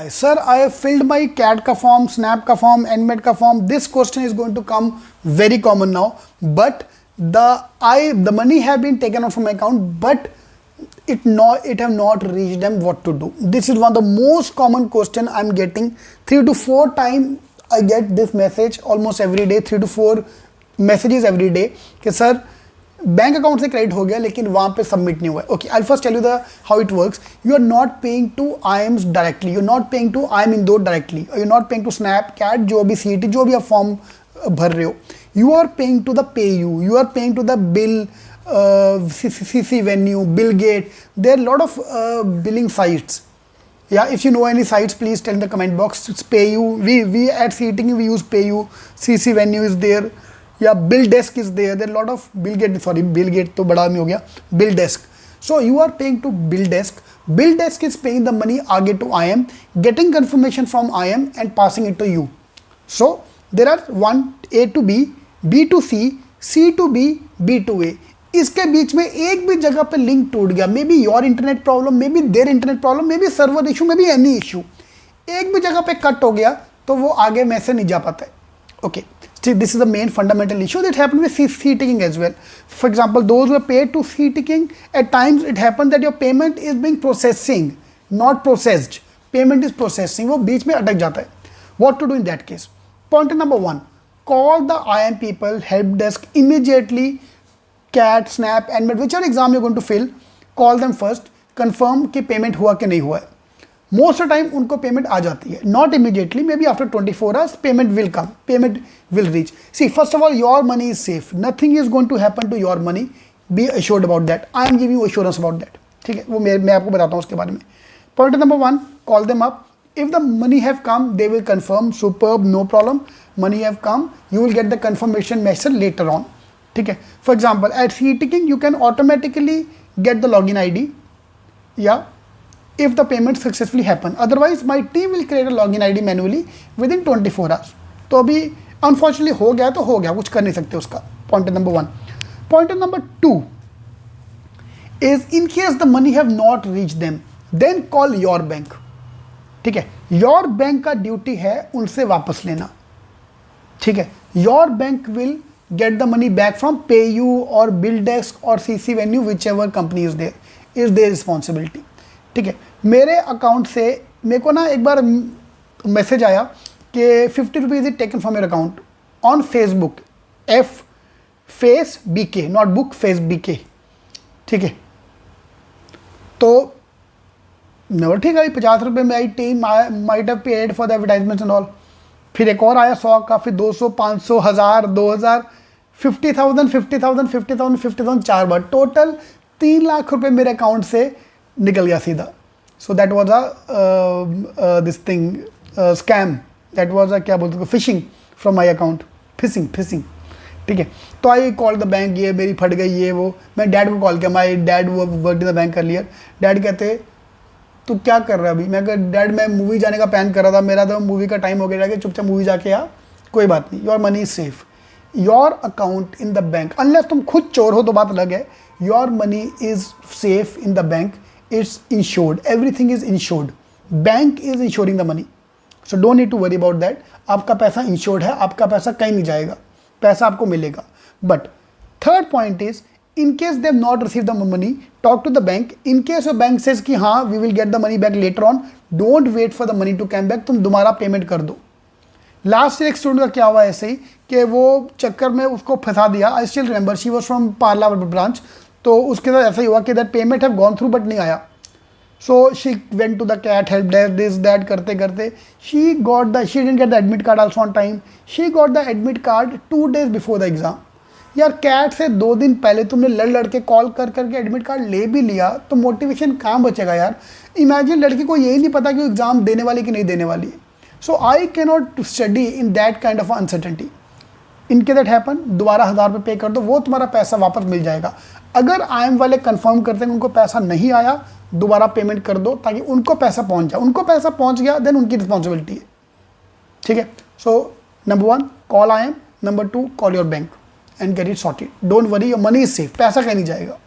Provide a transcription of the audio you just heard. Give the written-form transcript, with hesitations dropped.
Hi sir, I have filled my CAT का form, SNAP का form, NMET का form. This question is going to come very common now, but the money have been taken out from my account, but it have not reached them. What to do? This is one of the most common question I'm getting. 3 to 4 times I get this message almost every day. 3 to 4 messages every day कि sir bank account से credit हो गया लेकिन वहां पे submit नहीं हुआ है. Okay, I first tell you the how it works. You are not paying to IIMs directly, you are not paying to IIM Indore directly, you are not paying to Snap, CAT, जो भी CET, जो भी आप form भर रहे हो. You are paying to the PayU, you are paying to the bill, CC Venue, Bill Gate. There are a lot of billing sites. Yeah, if you know any sites, please tell in the comment box. It's PayU. We at CET we use PayU. CC Venue is there. या BillDesk is there. There lot of bill gate तो बड़ा नहीं हो गया, BillDesk. So you are paying to BillDesk. BillDesk is paying the money आगे to IIM, getting confirmation from IIM and passing it to you. So there are 1 A to B, B to C, C to B, B to A. इसके बीच में एक भी जगह पे link टूट गया, maybe your internet problem, maybe there internet problem, maybe server issue, maybe any issue, एक भी जगह पे कट हो गया तो वो आगे में से नहीं जा पाता है. Okay, this is the main fundamental issue that happened with CTking as well. For example, those who are paid to CTking, at times it happens that your payment is being processing, not processed. Payment is processing, वो बीच में अटक जाता है. What to do in that case? Point number 1, call the IIM people, help desk immediately. CAT, SNAP, NMET, whichever exam you're going to fill, call them first, confirm कि payment हुआ कि नहीं हुआ है. Most of the time उनको payment आ जाती है, not immediately, maybe after 24 hours payment will come, payment will reach. See, first of all, your money is safe, nothing is going to happen to your money, be assured about that. I am giving you assurance about that. ठीक है, वो मैं आपको बताता हूँ उसके बारे में. Point number 1, call them up. If the money have come, they will confirm. Superb, no problem, money have come. You will get the confirmation message later on. ठीक है. For example, at CTking you can automatically get the login ID. Yeah. If the payment successfully happen, otherwise my team will create a login ID manually within 24 hours. तो अभी unfortunately हो गया तो हो गया, कुछ कर नहीं सकते उसका. Point number 1. Point number 2 is in case the money have not reached them, then call your bank. ठीक है, your bank का ड्यूटी है उनसे वापस लेना. ठीक है, your bank will get the money back from PayU or BillDesk or CC Venue, whichever company is there, is their responsibility. ठीक है, मेरे अकाउंट से मेरे को ना एक बार मैसेज आया कि 50 rupees is taken from your account on Facebook, face BK, not book, face BK. ठीक है, तो नंबर ठीक है, 50 रुपये में IIM might have paid for the advertisements and all. फिर एक और आया 100 का, फिर 200, 500, 1000, 2000, 50,000, 50,000, 50,000, 50,000, 4 बार, टोटल 3 लाख रुपये मेरे अकाउंट से निकल गया सीधा. So that was this thing scam, that was क्या बोलते हैं, fishing from my account, fishing. ठीक है, तो आई कॉल द बैंक, ये मेरी फट गई, ये वो. मैं डैड को कॉल किया, माई डैड वो work in the bank earlier. Dad कहते तू क्या कर रहा है अभी? मैं कहा डैड मैं मूवी जाने का प्लान कर रहा था, मेरा तो मूवी का टाइम हो गया, जाके चुपचाप मूवी जाके आ, कोई बात नहीं, your money is safe, your account in the bank. Unless तुम खुद चोर हो तो बात अलग है. Your money is safe in the bank, it's insured, everything is insured, bank is insuring the money, so don't need to worry about that. आपका पैसा insured है, आपका पैसा कहीं नहीं जाएगा, पैसा आपको मिलेगा. But third point is, in case they have not received the money, talk to the bank. In case your bank says कि हाँ we will get the money back later on, don't wait for the money to come back, तुम दोबारा payment कर दो. Last year एक student का क्या हुआ ऐसे ही कि वो चक्कर में उसको फंसा दिया. I still remember, she was from Parla branch. तो उसके साथ ऐसा ही हुआ कि that payment have gone through but नहीं आया. So she went to the CAT help desk, this that करते करते she didn't get the admit card also on time. She got the admit card 2 days before the exam. यार CAT से 2 दिन पहले तुमने लड़ के कॉल कर करके एडमिट कार्ड ले भी लिया तो मोटिवेशन कहाँ बचेगा यार. इमेजिन लड़की को यही नहीं पता कि वो एग्जाम देने वाली कि नहीं देने वाली है. So I can not study in that kind of uncertainty. इनके दैट हैपन, दोबारा 1000 रुपये पे कर दो, वो तुम्हारा पैसा वापस मिल जाएगा. अगर IIM वाले कंफर्म करते हैं उनको पैसा नहीं आया, दोबारा पेमेंट कर दो ताकि उनको पैसा पहुंच जाए. उनको पैसा पहुंच गया देन उनकी रिस्पॉन्सिबिलिटी है. ठीक है, so number 1 call IIM, number 2 call your bank and get it sorted. Don't worry, your money is safe, पैसा कहीं नहीं जाएगा.